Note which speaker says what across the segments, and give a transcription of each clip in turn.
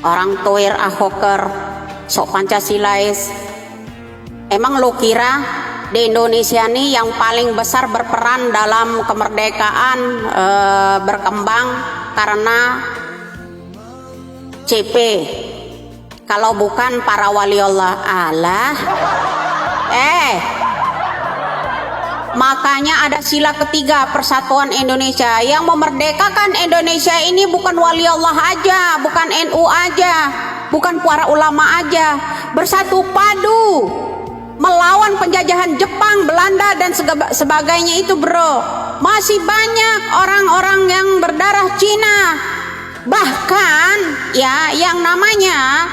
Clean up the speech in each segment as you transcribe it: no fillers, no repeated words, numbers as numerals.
Speaker 1: orang tuir ahoker sok Pancasilais. Emang lo kira di Indonesia nih yang paling besar berperan dalam kemerdekaan berkembang karena CP kalau bukan para waliullah? Allah, makanya ada sila ketiga Persatuan Indonesia. Yang memerdekakan Indonesia ini bukan wali Allah aja, bukan NU aja, bukan para ulama aja, bersatu padu melawan penjajahan Jepang, Belanda dan sebagainya itu bro. Masih banyak orang-orang yang berdarah Cina, bahkan ya yang namanya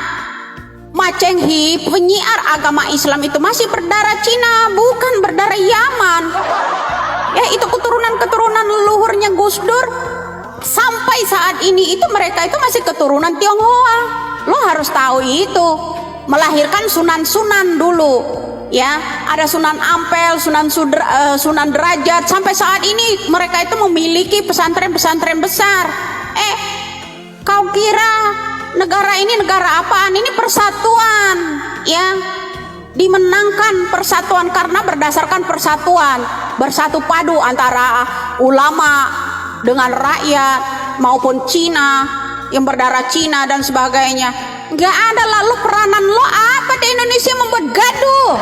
Speaker 1: Ma Cheng-hi, penyiar agama Islam itu masih berdarah Cina, bukan berdarah Yaman. Ya itu keturunan leluhurnya Gus Dur. Sampai saat ini itu mereka itu masih keturunan Tionghoa. Lo harus tahu itu. Melahirkan sunan-sunan dulu. Ya, ada Sunan Ampel, Sunan Derajat. Sampai saat ini mereka itu memiliki pesantren-pesantren besar. Kau kira negara ini negara apaan? Ini persatuan, ya. Dimenangkan persatuan karena berdasarkan persatuan, bersatu padu antara ulama dengan rakyat maupun Cina yang berdarah Cina dan sebagainya. Nggak ada. Lalu peranan lo apa di Indonesia membuat gaduh?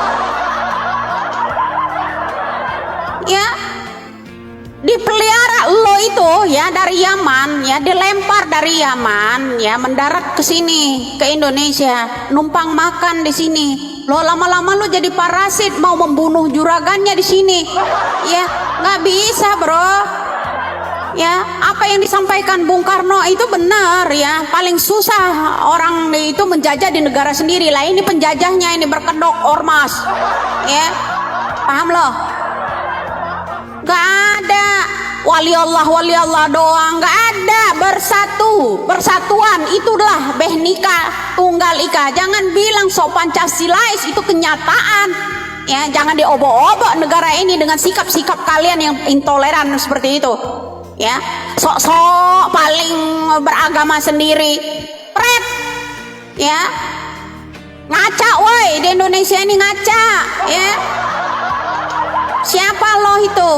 Speaker 1: Ya, dipelihara lo itu ya dari Yaman, ya dilempar dari Yaman, ya mendarat ke sini ke Indonesia, numpang makan di sini. Lo lama-lama lo jadi parasit, mau membunuh juragannya di sini. Ya, nggak bisa bro. Ya, apa yang disampaikan Bung Karno itu benar ya. Paling susah orang itu menjajah di negara sendiri lah. Ini penjajahnya ini berkedok ormas. Ya, paham loh? Gak ada wali Allah doang, gak ada. Persatuan itulah Bhinneka Tunggal Ika. Jangan bilang sok Pancasilais, itu kenyataan. Ya, jangan diobok-obok negara ini dengan sikap-sikap kalian yang intoleran seperti itu. Ya, sok-sok paling beragama sendiri. Pret. Ya. Ngaca woi, di Indonesia ini ngaca, ya. Siapa lo itu?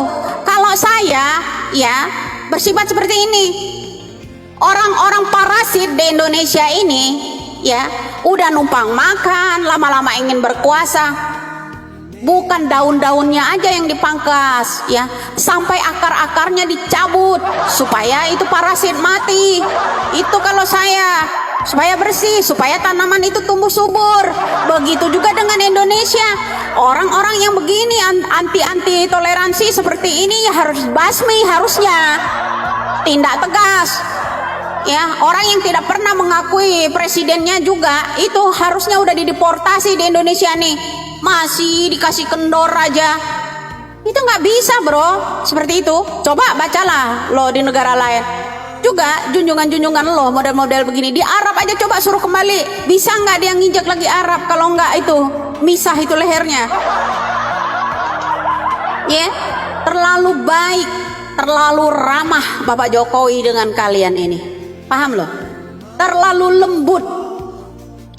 Speaker 1: Kalau saya ya bersifat seperti ini. Orang-orang parasit di Indonesia ini ya udah numpang makan, lama-lama ingin berkuasa. Bukan daun-daunnya aja yang dipangkas ya, sampai akar-akarnya dicabut supaya itu parasit mati. Itu kalau saya, supaya bersih, supaya tanaman itu tumbuh subur. Begitu juga dengan Indonesia. Orang-orang yang begini anti toleransi seperti ini ya harus basmi, harusnya tindak tegas. Ya, orang yang tidak pernah mengakui presidennya juga itu harusnya udah dideportasi di Indonesia nih. Masih dikasih kendor aja. Itu nggak bisa bro, seperti itu. Coba bacalah lo di negara lain. Juga junjungan-junjungan lo model-model begini. Di Arab aja coba suruh kembali. Bisa nggak dia nginjek lagi Arab? Kalau nggak itu misah itu lehernya. Ya, terlalu baik, terlalu ramah Bapak Jokowi dengan kalian ini. Paham loh? Terlalu lembut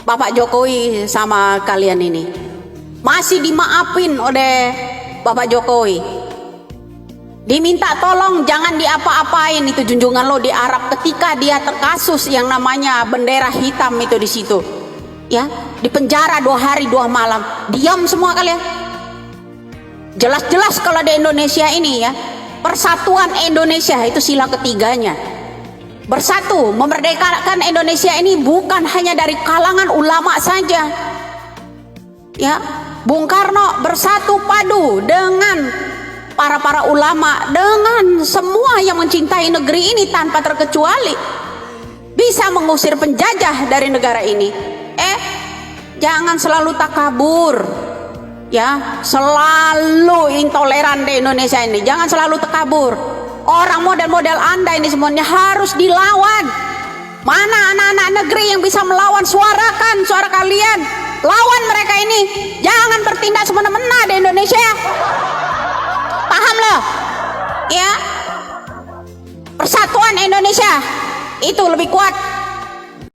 Speaker 1: Bapak Jokowi sama kalian ini. Masih dimaafin oleh Bapak Jokowi. Diminta tolong jangan diapa-apain itu junjungan lo di Arab ketika dia terkasus yang namanya bendera hitam itu di situ. Ya, di penjara 2 hari 2 malam. Diam semua kalian. Jelas-jelas kalau di Indonesia ini ya, persatuan Indonesia itu sila ketiganya. Bersatu memerdekakan Indonesia ini bukan hanya dari kalangan ulama saja. Ya, Bung Karno bersatu padu dengan para ulama, dengan semua yang mencintai negeri ini tanpa terkecuali, bisa mengusir penjajah dari negara ini. Jangan selalu takabur, ya, selalu intoleran di Indonesia ini. Jangan selalu takabur. Orang model-model Anda ini semuanya harus dilawan. Mana anak-anak negeri yang bisa melawan? Suarakan suara kalian. Lawan mereka ini. Jangan bertindak semena-mena di Indonesia. Paham loh? Ya. Persatuan Indonesia itu lebih kuat